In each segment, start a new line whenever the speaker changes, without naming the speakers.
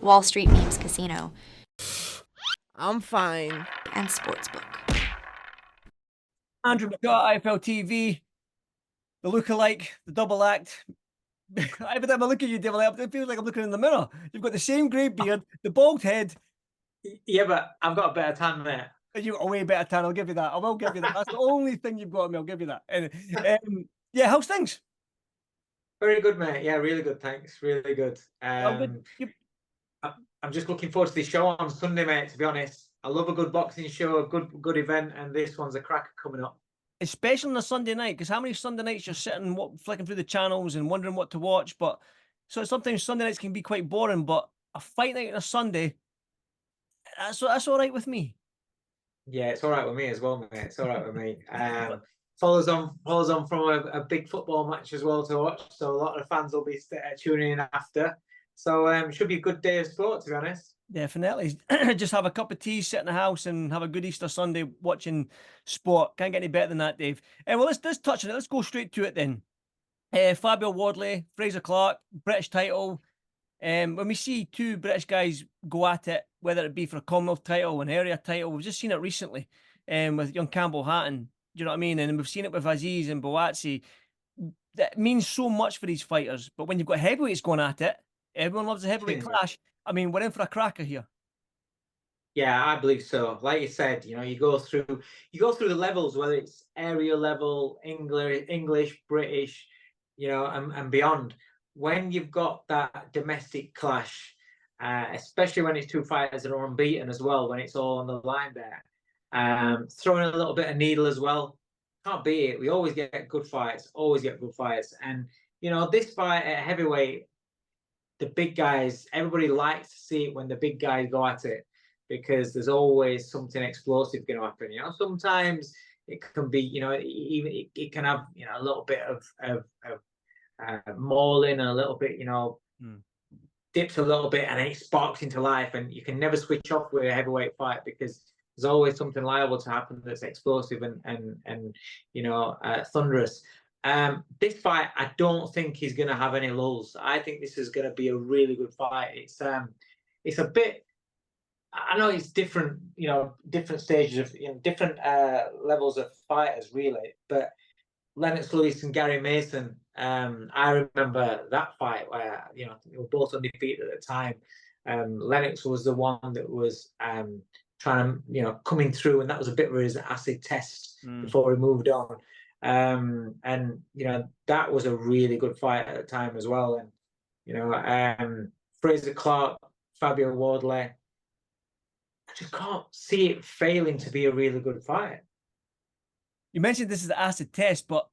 Wall Street Memes Casino,
I'm fine.
and Sportsbook.
Andrew McCart, IFLTV, the lookalike, the double act. Every time I look at you, Dave, it feels like I'm looking in the mirror. You've got the same grey beard, the bald head.
Yeah, but I've got a better tan, mate.
You've got a way better tan. I'll give you that. I will give you that. That's the only thing you've got on me. I'll give you that. And, yeah, how's things?
Very good, mate. Yeah, really good. Thanks. Really good.
Good.
I'm just looking forward to this show on Sunday, mate. To be honest, I love a good boxing show, a good event, and this one's a cracker coming up.
Especially on a Sunday night, because how many Sunday nights you're sitting flicking through the channels and wondering what to watch? But so sometimes Sunday nights can be quite boring. But a fight night on a Sunday, that's all right with me.
Yeah, it's all right with me as well, mate. It's all right with me. Follows on from a big football match as well to watch. So a lot of fans will be tuning in after. So should be a good day of sport, to be honest.
Definitely. Just have a cup of tea, sit in the house, and have a good Easter Sunday watching sport. Can't get any better than that, Dave. Well, let's touch on it. Let's go straight to it then. Fabio Wardley, Frazer Clarke, British title. When we see two British guys go at it, whether it be for a Commonwealth title, an area title, we've just seen it recently with young Campbell Hatton. Do you know what I mean? And we've seen it with Aziz and Boatsi. That means so much for these fighters. But when you've got heavyweights going at it, everyone loves a heavyweight clash. I mean, we're in for a cracker here. Yeah,
I believe so. Like you said, you go through the levels, whether it's area level, English, British, and beyond. When you've got that domestic clash, especially when it's two fighters that are unbeaten as well, when it's all on the line there, throwing a little bit of needle as well, can't beat it. We always get good fights, and this fight at heavyweight, the big guys, everybody likes to see it when the big guys go at it, because there's always something explosive going to happen. Sometimes it can be, even it can have, a little bit of mauling, and a little bit, dips a little bit, and then it sparks into life, and you can never switch off with a heavyweight fight, because there's always something liable to happen that's explosive and thunderous. This fight, I don't think he's going to have any lulls. I think this is going to be a really good fight. It's a bit, I know it's different, different stages of, different levels of fighters, really. But Lennox Lewis and Gary Mason, I remember that fight where, they were both undefeated at the time. Lennox was the one that was trying to, coming through, and that was a bit of his acid test before he moved on. And that was a really good fight at the time as well. And Frazer Clarke, Fabio Wardley, I just can't see it failing to be a really good fight.
You mentioned this is the acid test, but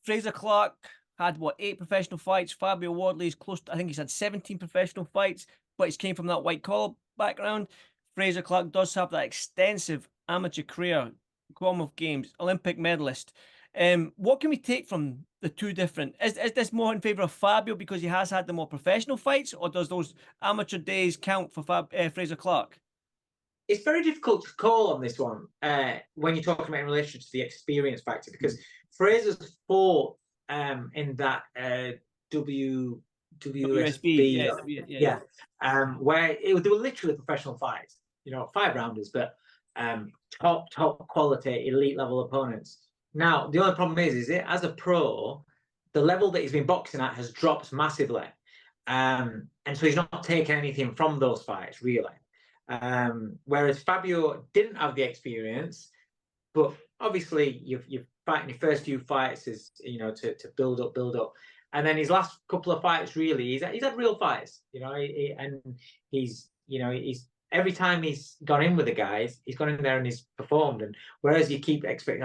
Frazer Clarke had 8 professional fights. Fabio Wardley's close to, I think he's had 17 professional fights, but he's came from that white collar background. Frazer Clarke does have that extensive amateur career, Commonwealth Games, Olympic medalist. What can we take from the two different? Is this more in favour of Fabio because he has had the more professional fights, or does those amateur days count for Frazer Clarke?
It's very difficult to call on this one when you're talking about in relation to the experience factor, because Frazer's fought in that WSB, where they were literally professional fights, 5-rounders, but top quality, elite level opponents. Now, the only problem is it, as a pro, the level that he's been boxing at has dropped massively. And so he's not taking anything from those fights, really. Whereas Fabio didn't have the experience, but obviously you're fighting your first few fights is, to build up. And then his last couple of fights, really, he's had real fights, and he's every time he's gone in with the guys, he's gone in there and he's performed. And whereas you keep expecting,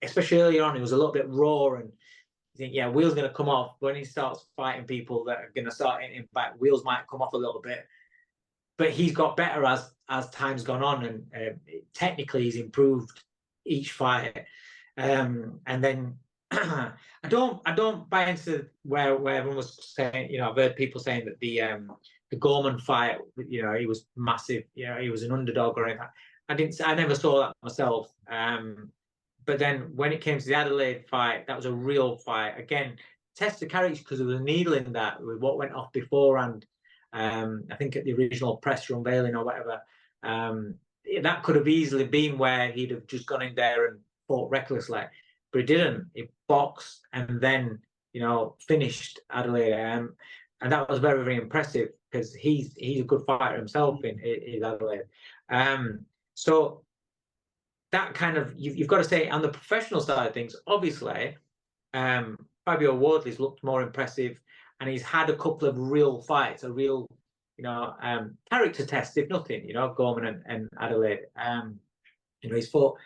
especially early on, he was a little bit raw, and you think, wheels going to come off. When he starts fighting people that are going to start hitting back, wheels might come off a little bit. But he's got better as time's gone on, and technically he's improved each fight. And then I don't buy into where everyone was saying, I've heard people saying that the Gorman fight, he was massive, he was an underdog or anything. I never saw that myself. But then when it came to the Adelaide fight, that was a real fight. Again, test the characters, because there was a needle in that with what went off beforehand. I think at the original press unveiling or whatever, that could have easily been where he'd have just gone in there and fought recklessly, but he didn't. He boxed and then, finished Adelaide, and that was very, very impressive because he's a good fighter himself in Adelaide. So that kind of, you've got to say, on the professional side of things, obviously, Fabio Wardley's looked more impressive, and he's had a couple of real fights, a real, character test, if nothing, Gorman and Adelaide. He's fought.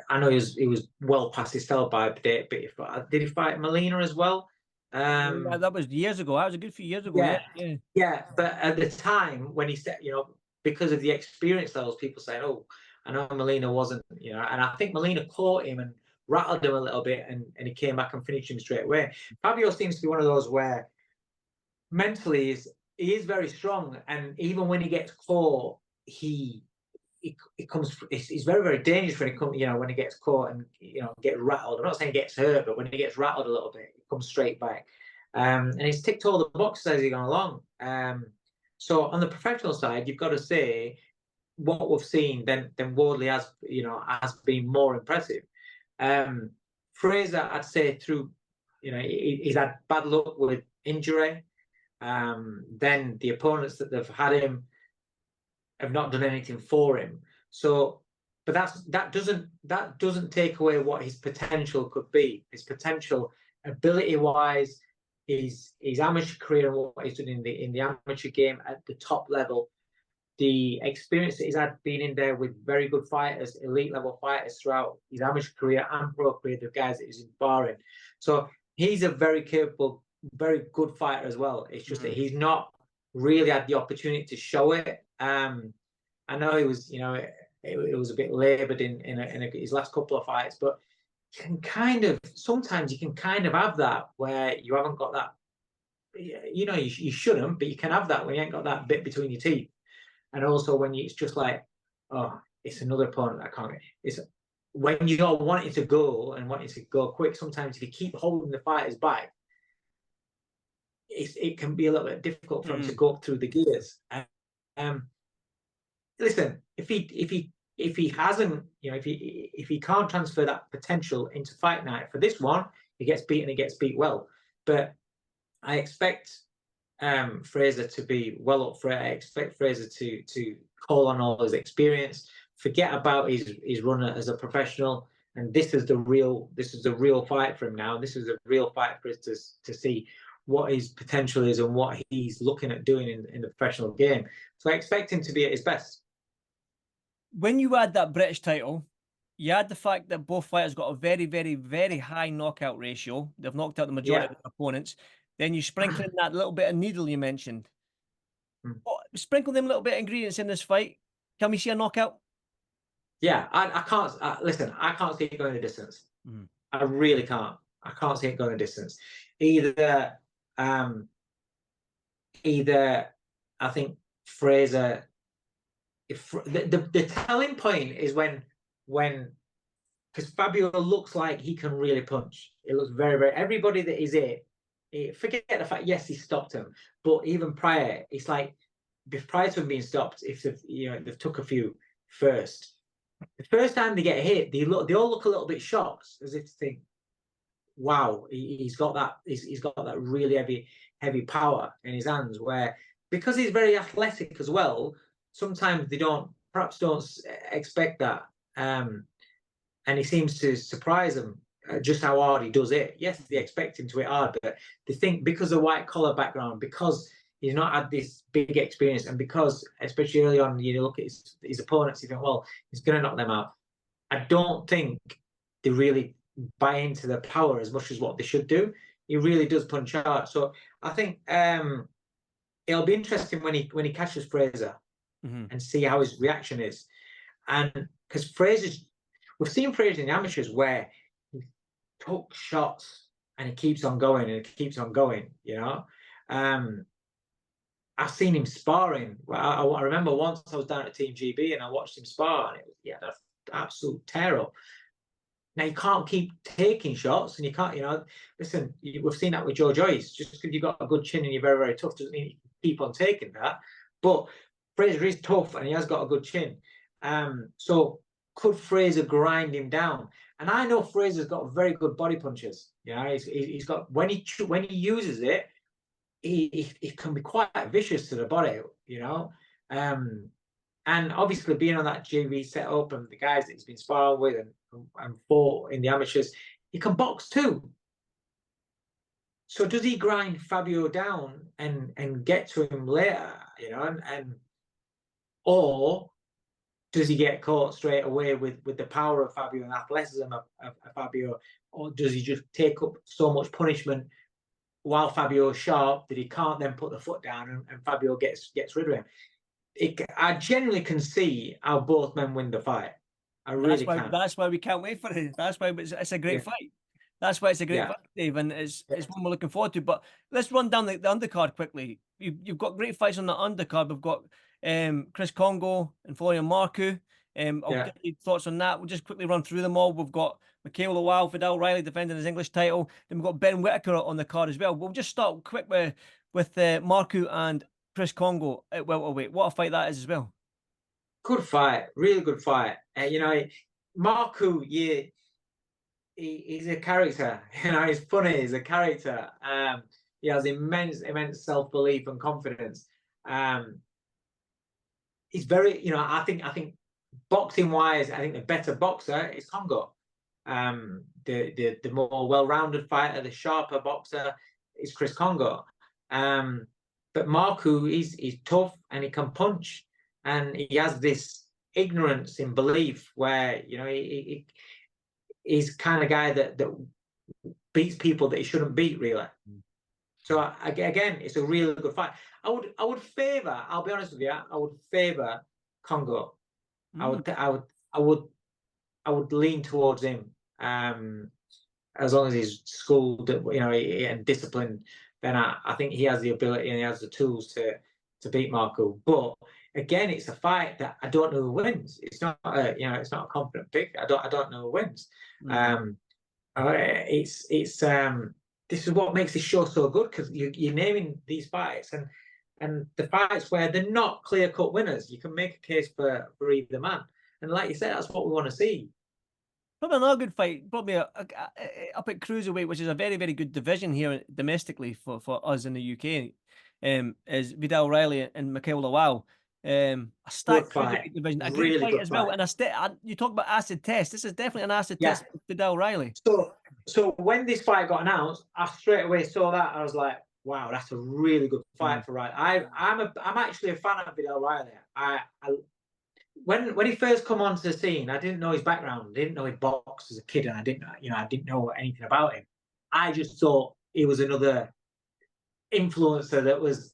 I know he was well past his sell-by date, but did he fight Molina as well?
Yeah, that was years ago. That was a good few years ago.
Yeah. But at the time when he said, because of the experience levels, people saying, "Oh, I know Molina wasn't," and I think Molina caught him and rattled him a little bit, and he came back and finished him straight away. Fabio seems to be one of those where mentally he is very strong, and even when he gets caught, he's very, very dangerous when he comes, when he gets caught and get rattled. I'm not saying he gets hurt, but when he gets rattled a little bit, he comes straight back. And he's ticked all the boxes as he's gone along. So on the professional side, you've got to say what we've seen. Then Wardley has been more impressive. Frazer, I'd say through, he's had bad luck with injury. Then the opponents that they've had him have not done anything for him. So, but that doesn't take away what his potential could be. His potential, ability-wise, his amateur career and what he's done in the amateur game at the top level, the experience that he's had being in there with very good fighters, elite level fighters throughout his amateur career and pro career, the guys that he's sparring. So he's a very capable, very good fighter as well. It's just that he's not really had the opportunity to show it. I know he was, it was a bit laboured in his last couple of fights, but sometimes you can kind of have that where you haven't got that, you shouldn't, but you can have that when you ain't got that bit between your teeth. And also when it's just like, oh, it's another opponent that I can't get. It's when you're wanting to go and wanting to go quick, sometimes if you keep holding the fighters back, it can be a little bit difficult for him to go up through the gears. Listen, if he hasn't, if he can't transfer that potential into fight night for this one, he gets beaten. He gets beat well. But I expect Frazer to be well up for it. I expect Frazer to call on all his experience, forget about his run as a professional, and this is the real fight for him now. This is a real fight for us to see what his potential is and what he's looking at doing in the professional game. So I expect him to be at his best.
When you add that British title, you add the fact that both fighters got a very, very, very high knockout ratio. They've knocked out the majority of their opponents. Then you sprinkle in that little bit of needle you mentioned. Sprinkle them little bit of ingredients in this fight. Can we see a knockout?
Yeah, I can't listen. I can't see it going the distance. I really can't. I can't see it going the distance. Either I think Frazer. The telling point is when because Fabio looks like he can really punch. It looks very, very. Everybody that is forget the fact. Yes, he stopped him, but even prior, it's like prior to him being stopped, if they've took a few first. The first time they get hit, they all look a little bit shocked, as if to think, "Wow, he's got that. He's got that really heavy power in his hands." Where because he's very athletic as well, sometimes they perhaps don't expect that, and he seems to surprise them just how hard he does it. Yes, they expect him to hit hard, but they think because of the white collar background, because he's not had this big experience, and because especially early on, you look at his opponents, you think, well, he's going to knock them out. I don't think they really buy into the power as much as what they should do. He really does punch hard. So I think it'll be interesting when he catches Frazer and see how his reaction is. And because we've seen Frazer in the amateurs where he took shots and he keeps on going and he keeps on going, I've seen him sparring. I remember once I was down at Team GB and I watched him spar, and that's absolute tear up. Now you can't keep taking shots, and you can't, listen. We've seen that with Joe Joyce. Just because you've got a good chin and you're very, very tough doesn't mean you can keep on taking that. But Frazer is tough and he has got a good chin. So could Frazer grind him down? And I know Frazer's got very good body punches. He's got when he uses it, he can be quite vicious to the body. And obviously being on that JV setup and the guys that he's been sparring with and fought in the amateurs, he can box too. So does he grind Fabio down and get to him later, or does he get caught straight away with the power of Fabio and athleticism of Fabio, or does he just take up so much punishment while Fabio is sharp that he can't then put the foot down and Fabio gets rid of him? I genuinely can see how both men win the fight. I really can.
That's why we can't wait for it. That's why it's a great fight. That's why it's a great fight, Dave, and it's one we're looking forward to. But let's run down the undercard quickly. You've got great fights on the undercard. We've got Chris Congo and Florian Marku. I'll get your thoughts on that. We'll just quickly run through them all. We've got Mikhail Lawal, Vidal Riley defending his English title. Then we've got Ben Whittaker on the card as well. We'll just start quick with Marku and Chris Congo at welterweight. What a fight that is as well.
Good fight, really good fight. Marku, he's a character. He's funny. He's a character. He has immense self-belief and confidence. He's very, I think boxing wise, I think the better boxer is Congo. The more well-rounded fighter, the sharper boxer is Chris Congo. But Marku, he's tough and he can punch, and he has this ignorance in belief where he's kind of guy that beats people that he shouldn't beat, really. So again, it's a really good fight. I would favor. I'll be honest with you. I would favor Congo. I would lean towards him. As long as he's schooled, and disciplined, then I think he has the ability and he has the tools to beat Marku. But again, it's a fight that I don't know who wins. It's not it's not a confident pick. I don't know who wins. This is what makes this show so good, because you're naming these fights and the fights where they're not clear-cut winners. You can make a case for either man, and like you said, that's what we want to see.
Probably another good fight. Probably up at cruiserweight, which is a very, very good division here domestically for us in the UK. Is Vidal Riley and Mikhail Lawal. A stacked cruiserweight division, a great fight as well. And you talk about acid test. This is definitely an acid test for Vidal Riley.
So when this fight got announced, I straight away saw that. I was like, wow, that's a really good fight for Riley. I'm actually a fan of Vidal Riley. When he first come onto the scene, I didn't know his background. I didn't know he boxed as a kid, and I didn't know anything about him. I just thought he was another influencer that was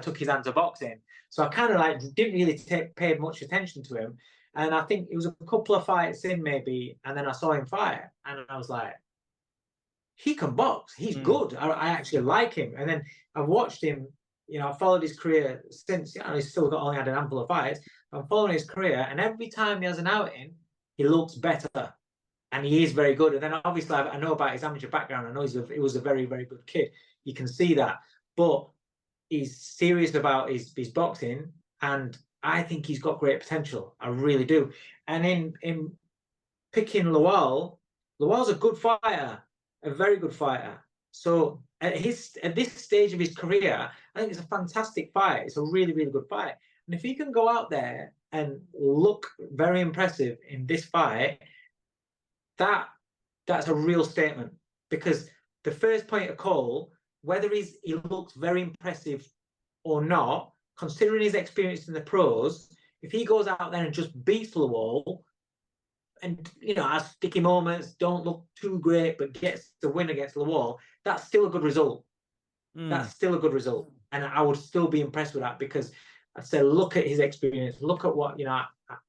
took his hand to boxing. So I kind of didn't really pay much attention to him. And I think it was a couple of fights in maybe, and then I saw him fight, and I was like, he can box. He's good. I actually like him. And then I watched him. I followed his career since. He's still only had a handful of fights. I'm following his career, and every time he has an outing, he looks better, and he is very good. And then obviously I know about his amateur background. I know he was a very, very good kid. You can see that, but he's serious about his boxing, and I think he's got great potential. I really do. And in picking Lawal's a good fighter, a very good fighter. So at this stage of his career, I think it's a fantastic fight. It's a really, really good fight. And if he can go out there and look very impressive in this fight, that's a real statement. Because the first point of call, whether he looks very impressive or not, considering his experience in the pros, if he goes out there and just beats Lawal, and has sticky moments, don't look too great, but gets the win against Lawal, that's still a good result. That's still a good result, and I would still be impressed with that, because I said, look at his experience, look at what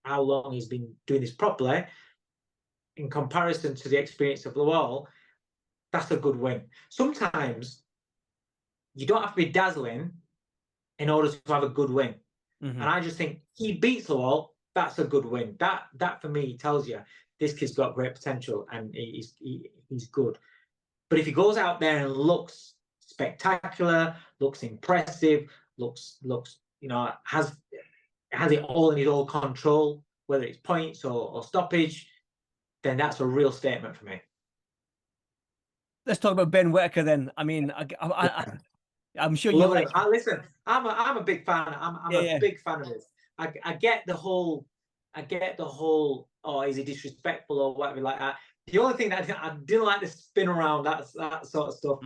how long he's been doing this properly in comparison to the experience of Lawal. That's a good win. Sometimes you don't have to be dazzling in order to have a good win, and I just think he beats Lawal. That's a good win. That for me tells you this kid's got great potential and he's good. But if he goes out there and looks spectacular, looks impressive, looks has it all in his own control, whether it's points or stoppage, then that's a real statement for me.
Let's talk about Ben Whittaker then. I mean, I'm sure you like.
Listen, I'm a big fan. I'm a big fan of this. I get the whole. Oh, is he disrespectful or whatever like that? The only thing that I didn't like the spin around that sort of stuff.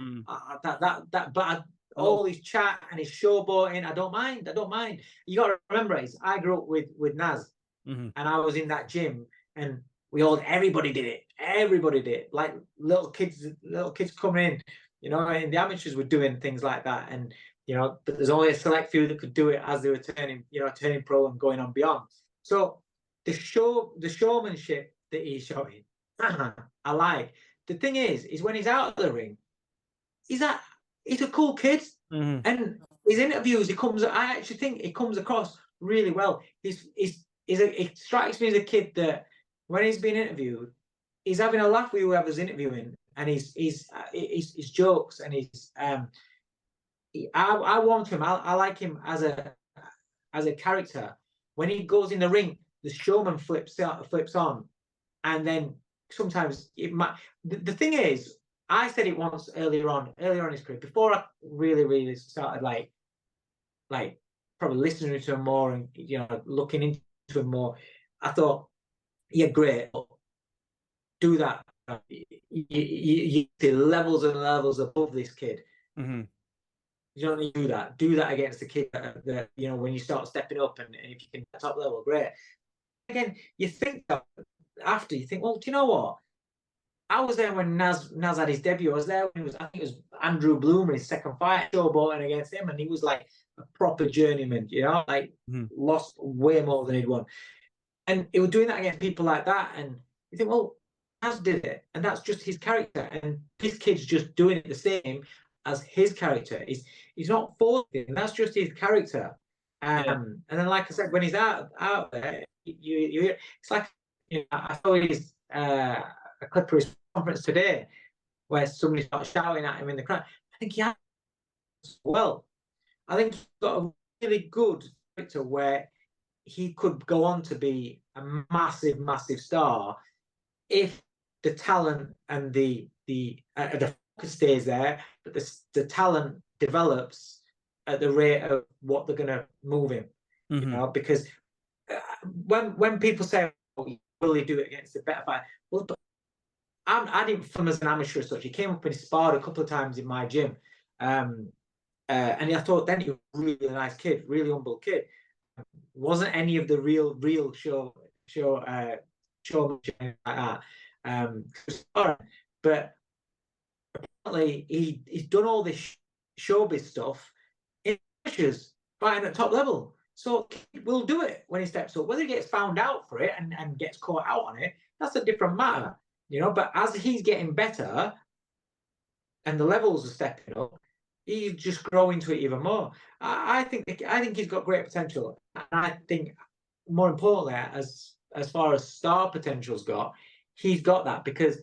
All his chat and his showboating, I don't mind. You got to remember, I grew up with Naz, and I was in that gym, and everybody did it. Like little kids coming in, and the amateurs were doing things like that, and but there's only a select few that could do it as they were turning pro and going on beyond. So the showmanship that he's showing, I like. The thing is when he's out of the ring, he's a cool kid, and his interviews, I actually think he comes across really well. It strikes me as a kid that when he's being interviewed, he's having a laugh with whoever's interviewing, and his jokes and I want him. I like him as a character. When he goes in the ring, the showman flips on, and then sometimes it might. The thing is, I said it once earlier on in his career, before I really started like probably listening to him more and looking into him more. I thought, yeah, great, do that. You see levels and levels above this kid. You don't need to do that. Do that against the kid that when you start stepping up, and if you can top level, great. Again, you think after, you think, well, do you know what? I was there when Naz had his debut. I was there when I think it was Andrew Bloom in his second fight, showboating against him, and he was like a proper journeyman, lost way more than he'd won. And he was doing that against people like that, and you think, well, Naz did it, and that's just his character, and this kid's just doing it the same as his character. He's not forcing, that's just his character. And then, like I said, when he's out there, you hear, it's like, I saw a clip of his conference today where somebody started shouting at him in the crowd. I think he has well. I think he's got a really good character where he could go on to be a massive star if the talent and the focus stays there, but the talent develops at the rate of what they're going to move him. Because when people say, oh, will he do it against a better fighter? Well, but I didn't film as an amateur as such. He came up and he sparred a couple of times in my gym, and I thought then he was a really nice kid, really humble kid. Wasn't any of the real showmanship like that. But apparently he's done all this showbiz stuff in matches, fighting at top level. So we'll do it when he steps up. Whether he gets found out for it and gets caught out on it, that's a different matter, But as he's getting better and the levels are stepping up, he's just growing to it even more. I think he's got great potential, and I think more importantly, as far as star potential's got, he's got that, because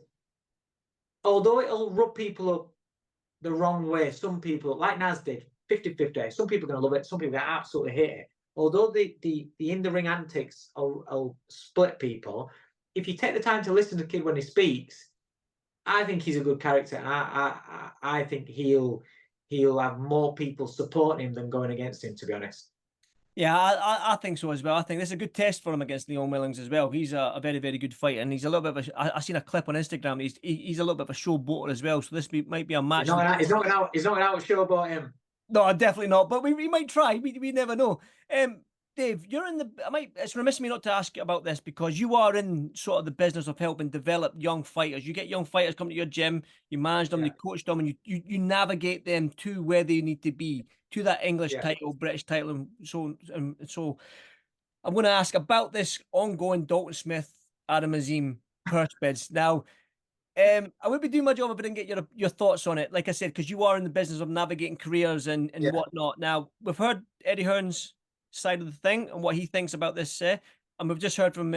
although it'll rub people up the wrong way, some people, like Naz did, 50-50, some people are going to love it, some people are going to absolutely hate it. Although the in-the-ring antics will split people, if you take the time to listen to the kid when he speaks, I think he's a good character, and I think he'll have more people supporting him than going against him, to be honest.
Yeah, I think so as well. I think this is a good test for him against Leon Willings as well. He's a very, very good fighter, and he's a little bit of a. I seen a clip on Instagram. He's a little bit of a showboater as well. So this might be a match.
He's not going out to showboat him.
No, definitely not. But we might try. We never know. Dave, you're in the. It's remiss of me not to ask you about this, because you are in sort of the business of helping develop young fighters. You get young fighters come to your gym, you manage them, you coach them, and you navigate them to where they need to be, to that English title, British title, and so. I'm going to ask about this ongoing Dalton Smith, Adam Azim purse bids. Now, I would be doing my job if I didn't get your thoughts on it. Like I said, because you are in the business of navigating careers and whatnot. Now, we've heard Eddie Hearn's side of the thing and what he thinks about this, and we've just heard from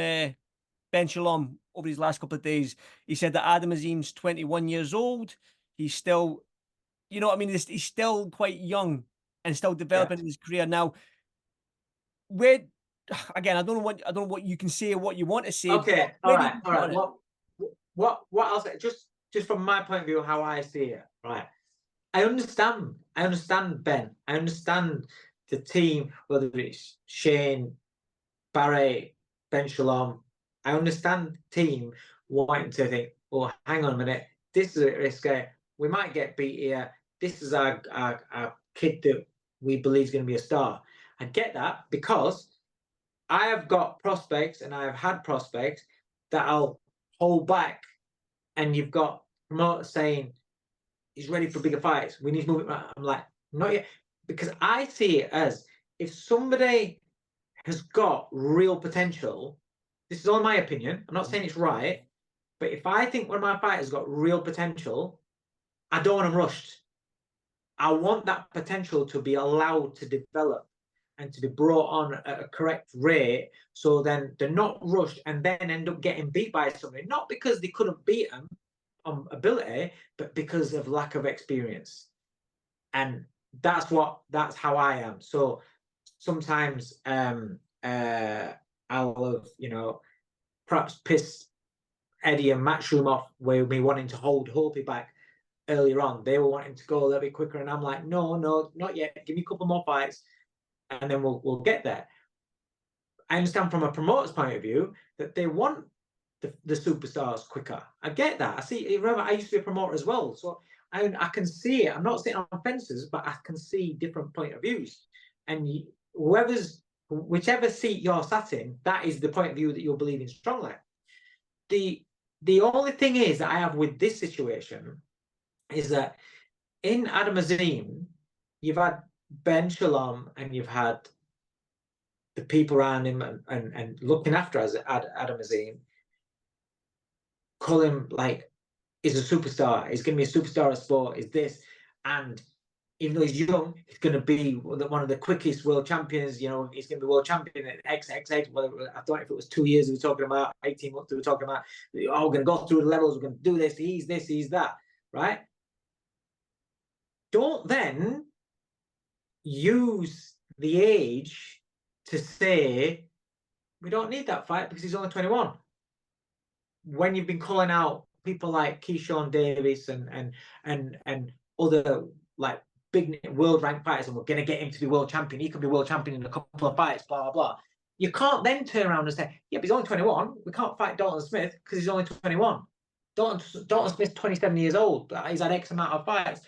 Ben Shalom over his last couple of days. He said that Adam Azim's 21 years old. He's still, you know what I mean? He's still quite young and still developing his career. Now, where, again, I don't know what you can say or what you want to say.
Okay,
all
right. What else? Just from my point of view, how I see it, right? I understand Ben. I understand the team, whether it's Shane, Barry, Ben Shalom. I understand the team wanting to think, oh, hang on a minute, this is a risk. We might get beat here. This is our kid that we believe is going to be a star. I get that because I have got prospects and I have had prospects that I'll hold back, and you've got promoters saying he's ready for bigger fights. We need to move it. I'm like, not yet, because I see it as if somebody has got real potential. This is only my opinion. I'm not saying it's right, but if I think one of my fighters has got real potential, I don't want them rushed. I want that potential to be allowed to develop and to be brought on at a correct rate, so then they're not rushed and then end up getting beat by somebody, not because they couldn't beat them on ability, but because of lack of experience. And that's how I am. So sometimes I'll have, perhaps piss Eddie and Matchroom off with me wanting to hold Hopi back earlier on. They were wanting to go a little bit quicker, and I'm like, no, not yet. Give me a couple more fights, and then we'll get there. I understand from a promoter's point of view that they want the superstars quicker. I get that. I see. Remember, I used to be a promoter as well, so I can see it. I'm not sitting on fences, but I can see different point of views. And whichever seat you're sat in, that is the point of view that you're believing strongly. The only thing is that I have with this situation is that in Adam Azim, you've had Ben Shalom and you've had the people around him and looking after Adam Azim, call him like he's a superstar. He's going to be a superstar of sport. Is this, and even though he's young, he's going to be one of the quickest world champions. He's going to be world champion at XXX. Whether I don't know if it was 2 years we were talking about, 18 months we were talking about. Oh, we're going to go through the levels. We're going to do this. He's this. He's that. Right? Don't then use the age to say we don't need that fight because he's only 21. When you've been calling out people like Keyshawn Davis and other like big world ranked fighters, and we're going to get him to be world champion. He could be world champion in a couple of fights, blah, blah, blah. You can't then turn around and say, yeah, but he's only 21. We can't fight Dalton Smith because he's only 21. Dalton Smith's 27 years old. He's had X amount of fights.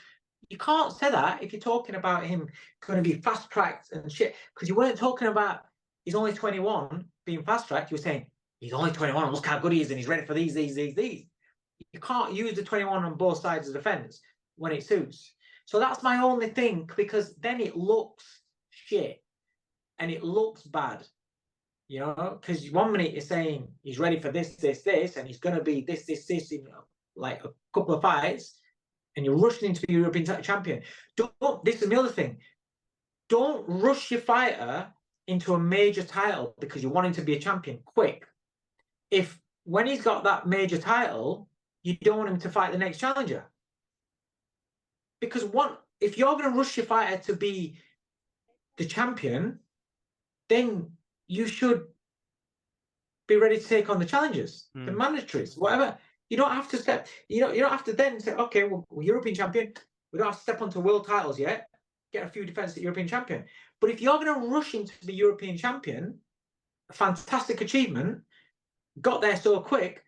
You can't say that if you're talking about him going to be fast tracked and shit, because you weren't talking about he's only 21 being fast tracked. You were saying he's only 21. Look how good he is, and he's ready for these. You can't use the 21 on both sides of the fence when it suits. So that's my only thing, because then it looks shit and it looks bad, because 1 minute you're saying he's ready for this, and he's going to be this, in like a couple of fights, and you're rushing into the European champion. This is the other thing. Don't rush your fighter into a major title because you want him to be a champion quick. If when he's got that major title, you don't want him to fight the next challenger. Because if you're going to rush your fighter to be the champion, then you should be ready to take on the challengers, the mandatories, whatever. You don't have to step. You don't have to then say, okay, well, we're European champion. We don't have to step onto world titles yet. Get a few defenses at European champion. But if you're going to rush into the European champion, a fantastic achievement, got there so quick,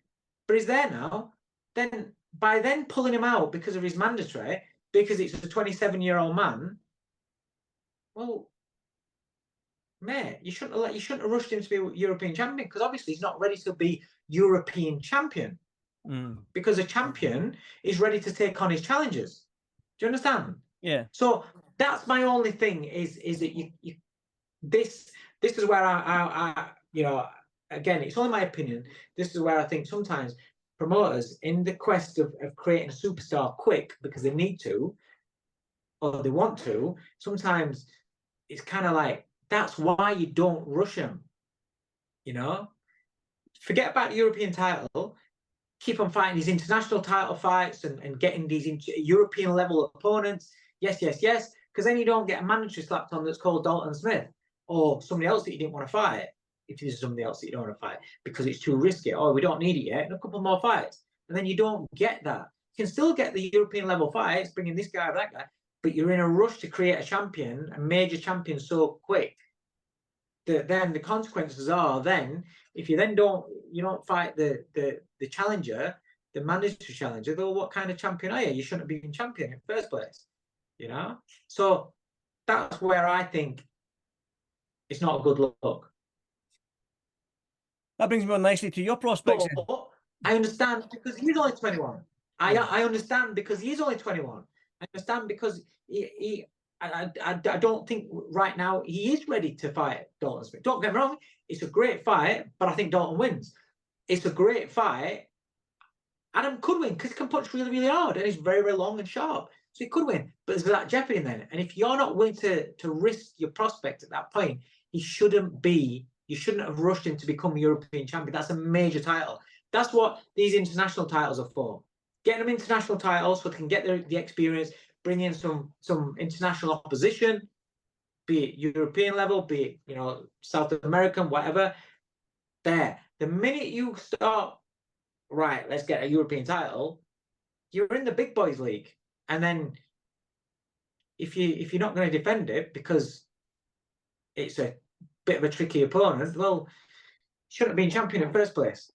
but he's there now. Then by then pulling him out because of his mandatory, because it's a 27-year-old man, well, mate, you shouldn't have rushed him to be European champion, because obviously he's not ready to be European champion. Because a champion is ready to take on his challengers. Do you understand?
Yeah.
So that's my only thing is that this is where I again, it's only my opinion. This is where I think sometimes promoters, in the quest of creating a superstar quick because they need to or they want to, sometimes it's kind of like, that's why you don't rush them. forget about the European title. Keep on fighting these international title fights and getting these European level opponents. Yes, yes, yes. Because then you don't get a mandatory slapped on that's called Dalton Smith or somebody else that you didn't want to fight. If there's somebody else that you don't want to fight because it's too risky, or we don't need it yet, and a couple more fights. And then you don't get that. You can still get the European level fights, bringing this guy or that guy, but you're in a rush to create a champion, a major champion so quick that then the consequences are then if you then don't fight the challenger, the mandatory challenger, though what kind of champion are you? You shouldn't have been champion in the first place, you know? So that's where I think it's not a good look.
That brings me on nicely to your prospects.
But I understand because he's only 21. I understand because he's only 21. I understand because I don't think right now he is ready to fight Dalton Smith. Don't get me wrong, it's a great fight, but I think Dalton wins. It's a great fight. Adam could win because he can punch really, really hard and he's very, very long and sharp. So he could win, but there's that jeopardy then. And if you're not willing to risk your prospect at that point, you shouldn't have rushed him to become European champion. That's a major title. That's what these international titles are for. Get them international titles so they can get the experience, bring in some international opposition, be it European level, be it South American, whatever. There, the minute you start, right, let's get a European title, you're in the big boys league, and then if you're not going to defend it because it's a bit of a tricky opponent, well, shouldn't have been champion in the first place.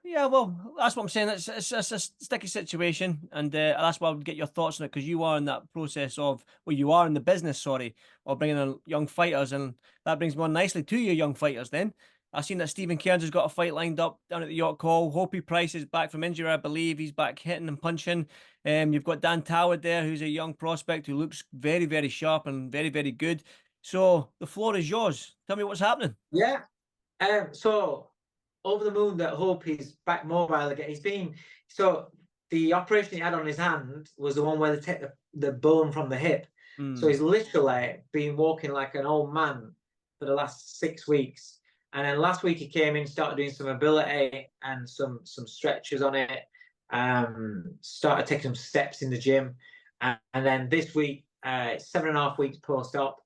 Yeah, well, that's what I'm saying. It's a sticky situation, and that's why I would get your thoughts on it, because you are in that process of, well, you are in the business, sorry, of bringing in young fighters, and that brings me on nicely to your young fighters then. I've seen that Stephen Cairns has got a fight lined up down at the York Hall. Hopi Price is back from injury, I believe. He's back hitting and punching. You've got Dan Toward there, who's a young prospect who looks very, very sharp and very, very good. So the floor is yours. Tell me what's happening.
Yeah. So over the moon that Hope is back mobile again. So the operation he had on his hand was the one where they take the bone from the hip. So he's literally been walking like an old man for the last 6 weeks. And then last week he came in, started doing some mobility and some stretches on it. Started taking some steps in the gym. And then this week, 7.5 weeks post-op.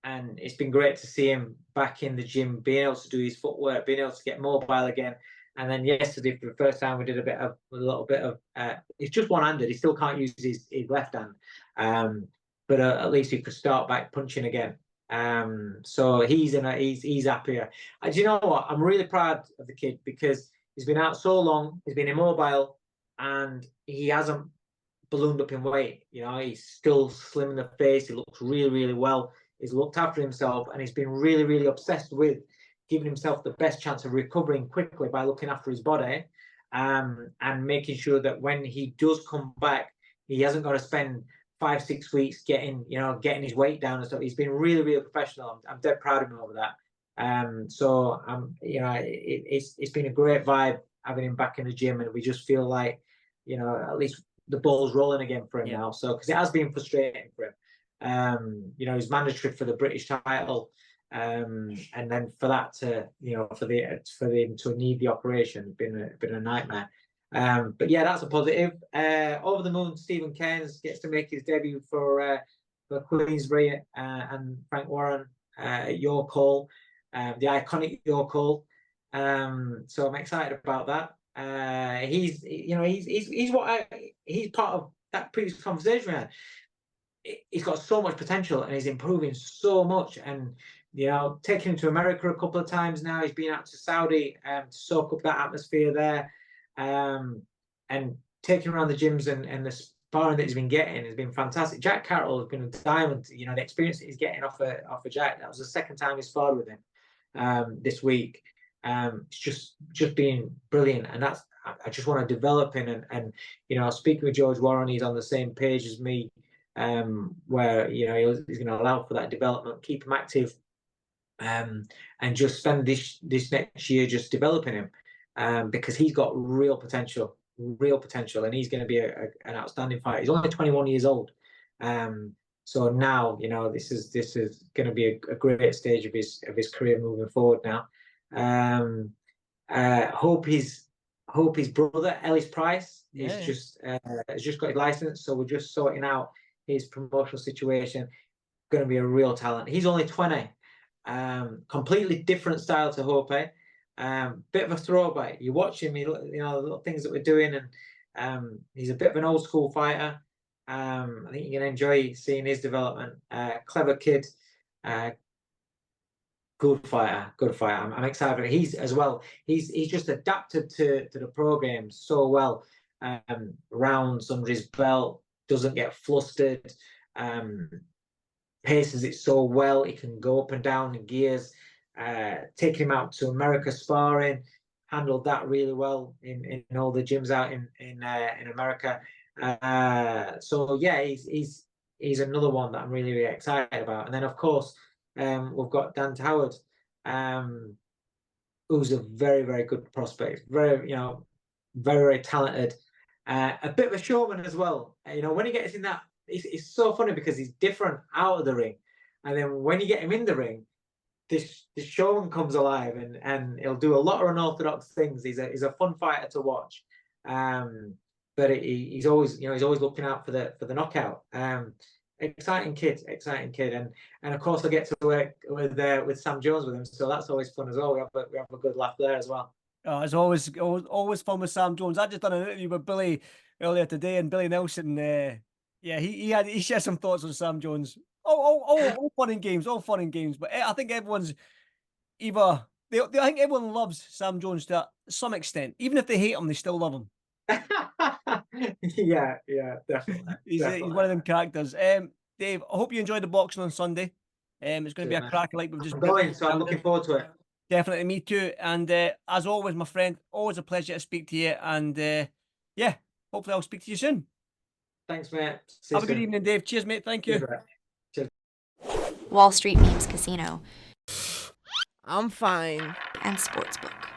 And it's been great to see him back in the gym, being able to do his footwork, being able to get mobile again. And then yesterday, for the first time, we did a little bit of. It's just one-handed. He still can't use his left hand, but at least he could start back punching again. So he's happier. Do you know what? I'm really proud of the kid because he's been out so long. He's been immobile, and he hasn't ballooned up in weight. He's still slim in the face. He looks really, really well. He's looked after himself, and he's been really, really obsessed with giving himself the best chance of recovering quickly by looking after his body, and making sure that when he does come back, he hasn't got to spend 5-6 weeks getting his weight down and stuff. He's been really, really professional. I'm dead proud of him over that. So it's been a great vibe having him back in the gym, and we just feel like at least the ball's rolling again for him now. So because it has been frustrating for him. He's mandatory for the British title, and then for that to for him to need the operation, been a nightmare. But yeah, that's a positive. Over the moon, Stephen Cairns gets to make his debut for Queensbury and Frank Warren at York Hall, the iconic York Hall. So I'm excited about that. He's part of that previous conversation we had. He's got so much potential and he's improving so much. And taking him to America a couple of times now. He's been out to Saudi to soak up that atmosphere there, and taking him around the gyms and the sparring that he's been getting has been fantastic. Jack Carroll has been a diamond. The experience that he's getting off of Jack. That was the second time he's sparred with him this week. It's just been brilliant, and I just want to develop him. And speaking with George Warren, he's on the same page as me. Where he's going to allow for that development, keep him active, and just spend this next year just developing him, because he's got real potential, and he's going to be an outstanding fighter. He's only 21 years old, so now this is going to be a great stage of his career moving forward now. Hope his brother Ellis Price is
Yeah.
just has just got his license, so we're just sorting out his promotional situation. Going to be a real talent. He's only 20. Completely different style to Hope. Bit of a throwback. You watch him, you know, the little things that we're doing, and he's a bit of an old school fighter. I think you're going to enjoy seeing his development. Clever kid. Good fighter, good fighter. I'm excited. He's as well. He's just adapted to the program so well. Rounds under his belt, doesn't get flustered. Paces it so well. He can go up and down in gears. Taking him out to America sparring, handled that really well in all the gyms out in America. So yeah, he's another one that I'm really, really excited about. And then of course, we've got Dan Howard, who's a very, very good prospect. Very, you know, very, very talented. A bit of a showman as well. You know, when he gets in that, it's so funny because he's different out of the ring, and then when you get him in the ring, this showman comes alive, and he'll do a lot of unorthodox things. He's a fun fighter to watch. But he's always, you know, he's always looking out for the knockout. Exciting kid, and of course I get to work with Sam Jones with him, so that's always fun as well. We have a good laugh there as well.
Oh, it's always fun with Sam Jones. I just done an interview with Billy earlier today, and Billy Nelson, yeah, he shared some thoughts on Sam Jones. All fun and games, all fun and games. But I think everyone's either I think everyone loves Sam Jones to some extent, even if they hate him, they still love him.
yeah, definitely.
He's one of them characters. Dave, I hope you enjoyed the boxing on Sunday. It's going to be a cracker like we've just
going, so I'm looking forward to it.
Definitely, me too. And as always, my friend, always a pleasure to speak to you. And yeah, hopefully I'll speak to you soon.
Thanks, mate.
Have a good evening, Dave. Cheers, mate. Thank you.
Cheers.
Wall Street Memes Casino
I'm fine.
and Sportsbook.